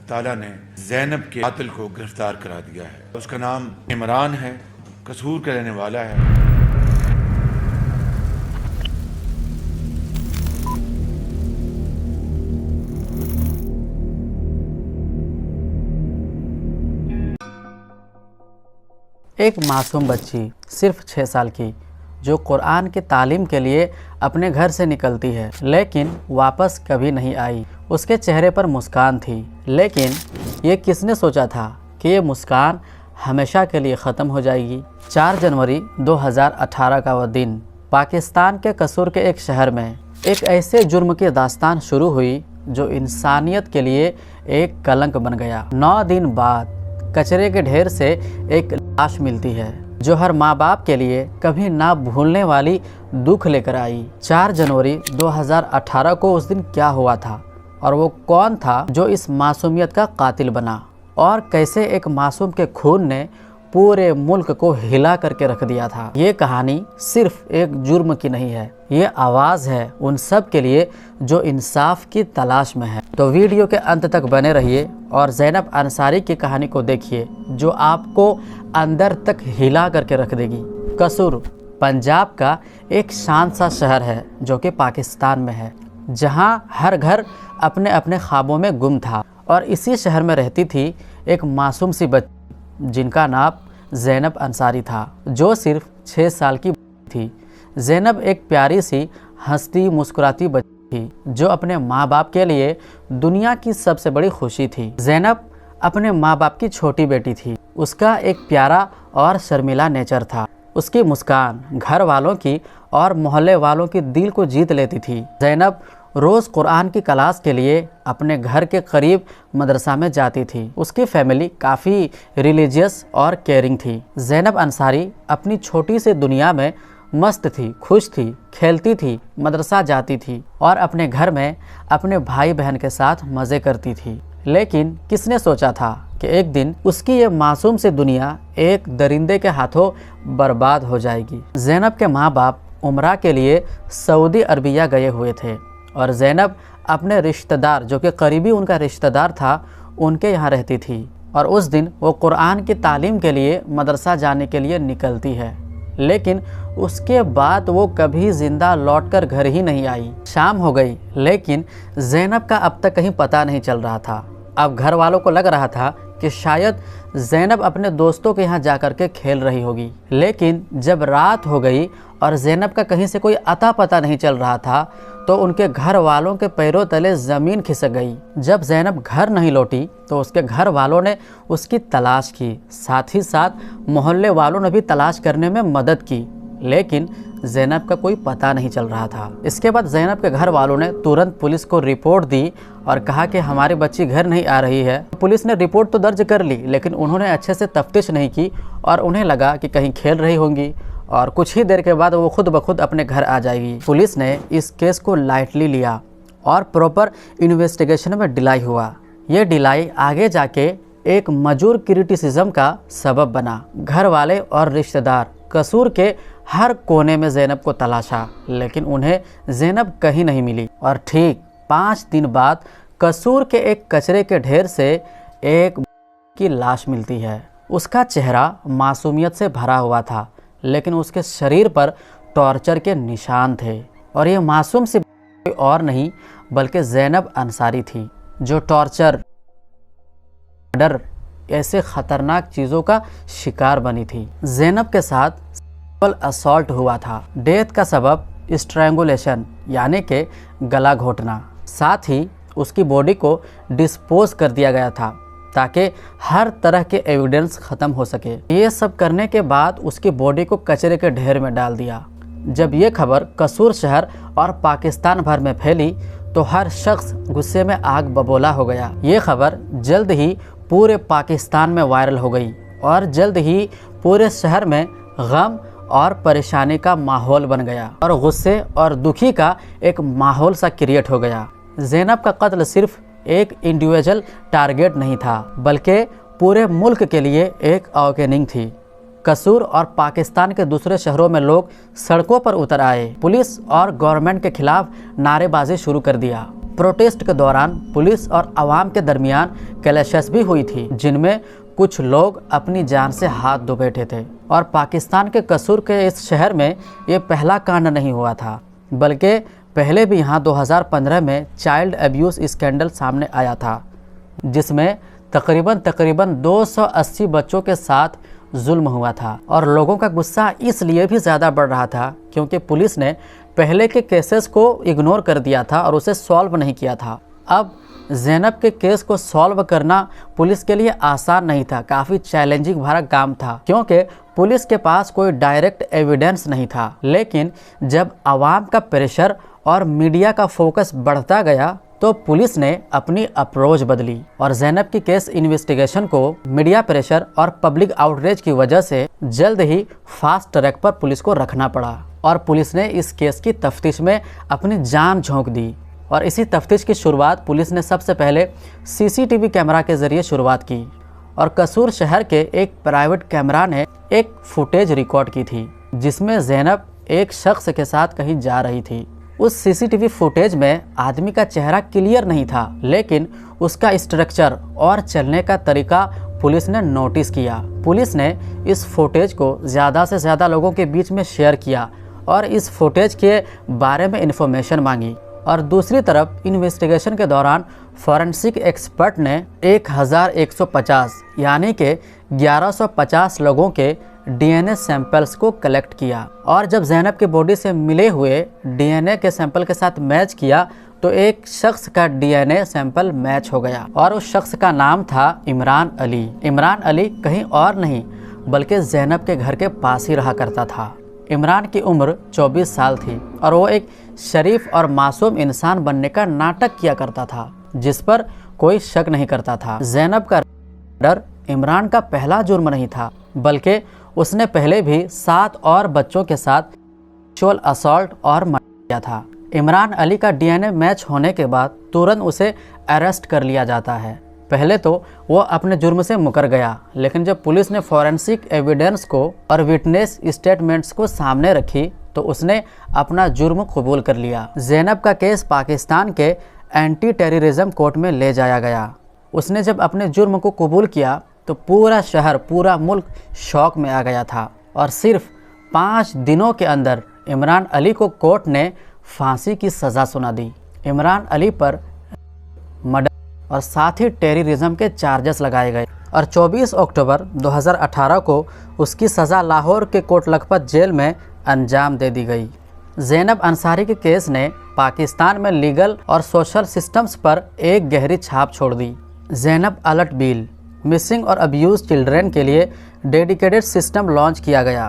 ताला ने ज़ैनब के कातिल को गिरफ्तार करा दिया है। उसका नाम इमरान है, कसूर का रहने वाला है। एक मासूम बच्ची सिर्फ 6 साल की जो कुरान की तालीम के लिए अपने घर से निकलती है, लेकिन वापस कभी नहीं आई। उसके चेहरे पर मुस्कान थी, लेकिन ये किसने सोचा था कि ये मुस्कान हमेशा के लिए ख़त्म हो जाएगी। 4 जनवरी 2018 का वह दिन पाकिस्तान के कसूर के एक शहर में एक ऐसे जुर्म की दास्तान शुरू हुई जो इंसानियत के लिए एक कलंक बन गया। 9 दिन बाद कचरे के ढेर से एक लाश मिलती है जो हर माँ बाप के लिए कभी ना भूलने वाली दुख लेकर आई। 4 जनवरी 2018 को उस दिन क्या हुआ था और वो कौन था जो इस मासूमियत का कातिल बना, और कैसे एक मासूम के खून ने पूरे मुल्क को हिला करके रख दिया था। ये कहानी सिर्फ एक जुर्म की नहीं है, ये आवाज़ है उन सब के लिए जो इंसाफ की तलाश में है। तो वीडियो के अंत तक बने रहिए और ज़ैनब अंसारी की कहानी को देखिए जो आपको अंदर तक हिला करके रख देगी। कसूर पंजाब का एक शांत सा शहर है जो कि पाकिस्तान में है, जहाँ हर घर अपने अपने ख्वाबों में गुम था। और इसी शहर में रहती थी एक मासूम सी बच्ची जिनका नाम ज़ैनब अंसारी था, जो सिर्फ 6 साल की थी। ज़ैनब एक प्यारी सी हंसती मुस्कुराती बच्ची थी जो अपने माँ बाप के लिए दुनिया की सबसे बड़ी खुशी थी। ज़ैनब अपने माँ बाप की छोटी बेटी थी। उसका एक प्यारा और शर्मिला नेचर था। उसकी मुस्कान घर वालों की और मोहल्ले वालों की दिल को जीत लेती थी। ज़ैनब रोज़ कुरान की क्लास के लिए अपने घर के करीब मदरसा में जाती थी। उसकी फैमिली काफ़ी रिलीजियस और केयरिंग थी। ज़ैनब अंसारी अपनी छोटी सी दुनिया में मस्त थी, खुश थी, खेलती थी, मदरसा जाती थी और अपने घर में अपने भाई बहन के साथ मज़े करती थी। लेकिन किसने सोचा था कि एक दिन उसकी ये मासूम सी दुनिया एक दरिंदे के हाथों बर्बाद हो जाएगी। ज़ैनब के माँ बाप उम्रा के लिए सऊदी अरबिया गए हुए थे और ज़ैनब अपने रिश्तेदार जो कि करीबी उनका रिश्तेदार था उनके यहाँ रहती थी। और उस दिन वो कुरान की तालीम के लिए मदरसा जाने के लिए निकलती है, लेकिन उसके बाद वो कभी ज़िंदा लौटकर घर ही नहीं आई। शाम हो गई, लेकिन ज़ैनब का अब तक कहीं पता नहीं चल रहा था। अब घर वालों को लग रहा था कि शायद ज़ैनब अपने दोस्तों के यहाँ जाकर के खेल रही होगी। लेकिन जब रात हो गई और ज़ैनब का कहीं से कोई अता पता नहीं चल रहा था तो उनके घर वालों के पैरों तले ज़मीन खिसक गई। जब ज़ैनब घर नहीं लौटी तो उसके घर वालों ने उसकी तलाश की, साथ ही साथ मोहल्ले वालों ने भी तलाश करने में मदद की, लेकिन ज़ैनब का कोई पता नहीं चल रहा था। इसके बाद ज़ैनब के घर वालों ने तुरंत पुलिस को रिपोर्ट दी और कहा कि हमारी बच्ची घर नहीं आ रही है। पुलिस ने रिपोर्ट तो दर्ज कर ली, लेकिन उन्होंने अच्छे से तफ्तीश नहीं की और उन्हें लगा कि कहीं खेल रही होंगी और कुछ ही देर के बाद वो खुद ब खुद अपने घर आ जाएगी। पुलिस ने इस केस को लाइटली लिया और प्रॉपर इन्वेस्टिगेशन में डिलाई हुआ। ये डिलाई आगे जाके एक मजूर क्रिटिसिज्म का सबब बना। घर वाले और रिश्तेदार कसूर के हर कोने में ज़ैनब को तलाशा, लेकिन उन्हें ज़ैनब कहीं नहीं मिली। और ठीक 5 दिन बाद कसूर के एक कचरे के ढेर से एक की लाश मिलती है। उसका चेहरा मासूमियत से भरा हुआ था, लेकिन उसके शरीर पर टॉर्चर के निशान थे। और ये मासूम सी कोई और नहीं बल्कि ज़ैनब अंसारी थी, जो टॉर्चर, मर्डर ऐसे ख़तरनाक चीज़ों का शिकार बनी थी। ज़ैनब के साथ सेक्सुअल असॉल्ट हुआ था। डेथ का सबब स्ट्रैंगुलेशन यानी कि गला घोटना, साथ ही उसकी बॉडी को डिस्पोज कर दिया गया था ताकि हर तरह के एविडेंस ख़त्म हो सके। ये सब करने के बाद उसकी बॉडी को कचरे के ढेर में डाल दिया। जब ये खबर कसूर शहर और पाकिस्तान भर में फैली तो हर शख्स गुस्से में आग बबूला हो गया। ये खबर जल्द ही पूरे पाकिस्तान में वायरल हो गई और जल्द ही पूरे शहर में गम और परेशानी का माहौल बन गया और गुस्से और दुखी का एक माहौल सा क्रिएट हो गया। ज़ैनब का कत्ल सिर्फ एक इंडिविजुअल टारगेट नहीं था, बल्कि पूरे मुल्क के लिए एक अवेकनिंग थी। कसूर और पाकिस्तान के दूसरे शहरों में लोग सड़कों पर उतर आए, पुलिस और गवर्नमेंट के खिलाफ नारेबाजी शुरू कर दिया। प्रोटेस्ट के दौरान पुलिस और आवाम के दरमियान क्लैशेस भी हुई थी, जिनमें कुछ लोग अपनी जान से हाथ धो बैठे थे। और पाकिस्तान के कसूर के इस शहर में ये पहला कांड नहीं हुआ था, बल्कि पहले भी यहाँ 2015 में चाइल्ड अब्यूज़ स्कैंडल सामने आया था, जिसमें तकरीबन 280 बच्चों के साथ जुल्म हुआ था। और लोगों का गुस्सा इसलिए भी ज़्यादा बढ़ रहा था क्योंकि पुलिस ने पहले के केसेस को इग्नोर कर दिया था और उसे सॉल्व नहीं किया था। अब ज़ैनब के केस को सॉल्व करना पुलिस के लिए आसान नहीं था, काफ़ी चैलेंजिंग भरा काम था, क्योंकि पुलिस के पास कोई डायरेक्ट एविडेंस नहीं था। लेकिन जब आवाम का प्रेशर और मीडिया का फोकस बढ़ता गया तो पुलिस ने अपनी अप्रोच बदली और ज़ैनब की केस इन्वेस्टिगेशन को मीडिया प्रेशर और पब्लिक आउटरीच की वजह से जल्द ही फास्ट ट्रैक पर पुलिस को रखना पड़ा। और पुलिस ने इस केस की तफ्तीश में अपनी जान झोंक दी। और इसी तफ्तीश की शुरुआत पुलिस ने सबसे पहले CCTV कैमरा के ज़रिए शुरुआत की। और कसूर शहर के एक प्राइवेट कैमरा ने एक फुटेज रिकॉर्ड की थी, जिसमें ज़ैनब एक शख्स के साथ कहीं जा रही थी। उस CCTV फुटेज में आदमी का चेहरा क्लियर नहीं था, लेकिन उसका स्ट्रक्चर और चलने का तरीका पुलिस ने नोटिस किया। पुलिस ने इस फुटेज को ज़्यादा से ज़्यादा लोगों के बीच में शेयर किया और इस फुटेज के बारे में इंफॉर्मेशन मांगी। और दूसरी तरफ इन्वेस्टिगेशन के दौरान फॉरेंसिक एक्सपर्ट ने 1150 यानी कि 1150 लोगों के DNA सैंपल्स को कलेक्ट किया। और जब ज़ैनब के बॉडी से मिले हुए DNA के सैंपल के साथ मैच किया तो एक शख्स का DNA सैंपल मैच हो गया और उस शख्स का नाम था इमरान अली। इमरान अली कहीं और नहीं बल्कि ज़ैनब के घर के पास ही रहा करता था। इमरान की उम्र 24 साल थी और वो एक शरीफ और मासूम इंसान बनने का नाटक किया करता था, जिस पर कोई शक नहीं करता था। ज़ैनब का डर इमरान का पहला जुर्म नहीं था, बल्कि उसने पहले भी 7 और बच्चों के साथ सेक्सुअल असॉल्ट और मर्डर किया था। इमरान अली का DNA मैच होने के बाद तुरंत उसे अरेस्ट कर लिया जाता है। पहले तो वो अपने जुर्म से मुकर गया, लेकिन जब पुलिस ने फॉरेंसिक एविडेंस को और विटनेस स्टेटमेंट्स को सामने रखी तो उसने अपना जुर्म कबूल कर लिया। ज़ैनब का केस पाकिस्तान के एंटी टेररिज्म कोर्ट में ले जाया गया। उसने जब अपने जुर्म को कबूल किया तो पूरा शहर, पूरा मुल्क शौक में आ गया था और सिर्फ 5 दिनों के अंदर इमरान अली को कोर्ट ने फांसी की सज़ा सुना दी। इमरान अली पर मर्डर और साथ ही टेररिज्म के चार्जेस लगाए गए और 24 अक्टूबर 2018 को उसकी सज़ा लाहौर के कोट लखपत जेल में अंजाम दे दी गई। ज़ैनब अंसारी के केस ने पाकिस्तान में लीगल और सोशल सिस्टम्स पर एक गहरी छाप छोड़ दी। ज़ैनब अलर्ट बिल, मिसिंग और अब्यूज़ चिल्ड्रेन के लिए डेडिकेटेड सिस्टम लॉन्च किया गया।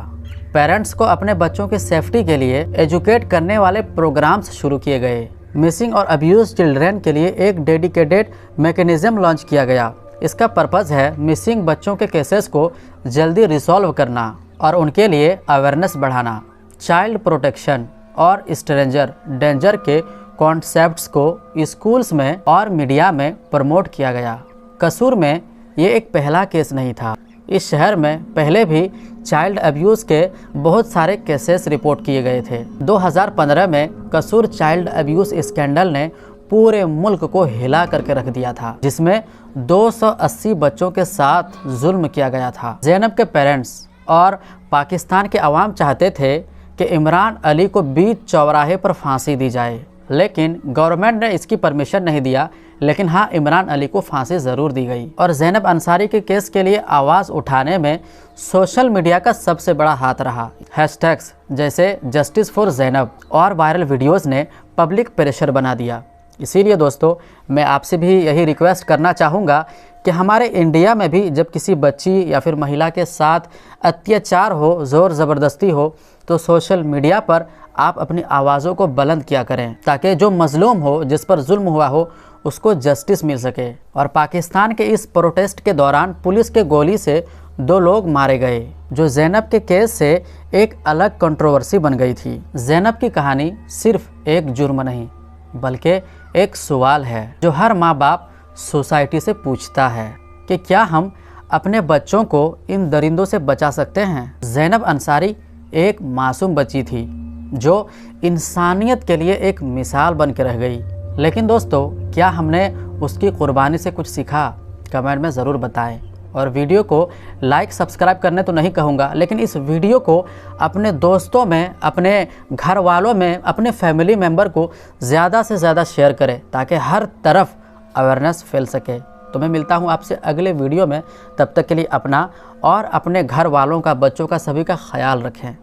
पेरेंट्स को अपने बच्चों की सेफ्टी के लिए एजुकेट करने वाले प्रोग्राम्स शुरू किए गए। मिसिंग और अब्यूज़ चिल्ड्रेन के लिए एक डेडिकेटेड मैकेनिज़्म लॉन्च किया गया। इसका पर्पज़ है मिसिंग बच्चों के केसेस को जल्दी रिसॉल्व करना और उनके लिए अवेयरनेस बढ़ाना। चाइल्ड प्रोटेक्शन और स्ट्रेंजर डेंजर के कॉन्सेप्ट्स को स्कूल्स में और मीडिया में प्रमोट किया गया। कसूर में ये एक पहला केस नहीं था। इस शहर में पहले भी चाइल्ड अब्यूज़ के बहुत सारे केसेस रिपोर्ट किए गए थे। 2015 में कसूर चाइल्ड अब्यूज़ स्कैंडल ने पूरे मुल्क को हिला करके रख दिया था, जिसमें 280 बच्चों के साथ जुल्म किया गया था। ज़ैनब के पेरेंट्स और पाकिस्तान के अवाम चाहते थे कि इमरान अली को बीच चौराहे पर फांसी दी जाए, लेकिन गवर्नमेंट ने इसकी परमिशन नहीं दिया। लेकिन हाँ, इमरान अली को फांसी ज़रूर दी गई। और ज़ैनब अंसारी के केस के लिए आवाज़ उठाने में सोशल मीडिया का सबसे बड़ा हाथ रहा। हैशटैग्स जैसे जस्टिस फॉर ज़ैनब और वायरल वीडियोस ने पब्लिक प्रेशर बना दिया। इसीलिए दोस्तों, मैं आपसे भी यही रिक्वेस्ट करना चाहूँगा कि हमारे इंडिया में भी जब किसी बच्ची या फिर महिला के साथ अत्याचार हो, ज़ोर ज़बरदस्ती हो, तो सोशल मीडिया पर आप अपनी आवाज़ों को बुलंद किया करें, ताकि जो मज़लूम हो, जिस पर जुल्म हुआ हो, उसको जस्टिस मिल सके। और पाकिस्तान के इस प्रोटेस्ट के दौरान पुलिस के गोली से 2 लोग मारे गए, जो ज़ैनब के केस से एक अलग कंट्रोवर्सी बन गई थी। ज़ैनब की कहानी सिर्फ एक जुर्म नहीं, बल्कि एक सवाल है जो हर माँ बाप सोसाइटी से पूछता है कि क्या हम अपने बच्चों को इन दरिंदों से बचा सकते हैं। ज़ैनब अंसारी एक मासूम बच्ची थी जो इंसानियत के लिए एक मिसाल बन के रह गई। लेकिन दोस्तों, क्या हमने उसकी कुर्बानी से कुछ सीखा? कमेंट में ज़रूर बताएं। और वीडियो को लाइक सब्सक्राइब करने तो नहीं कहूँगा, लेकिन इस वीडियो को अपने दोस्तों में, अपने घर वालों में, अपने फैमिली मेम्बर को ज़्यादा से ज़्यादा शेयर करें ताकि हर तरफ अवेयरनेस फैल सके। तो मैं मिलता हूँ आपसे अगले वीडियो में। तब तक के लिए अपना और अपने घर वालों का, बच्चों का, सभी का ख्याल रखें।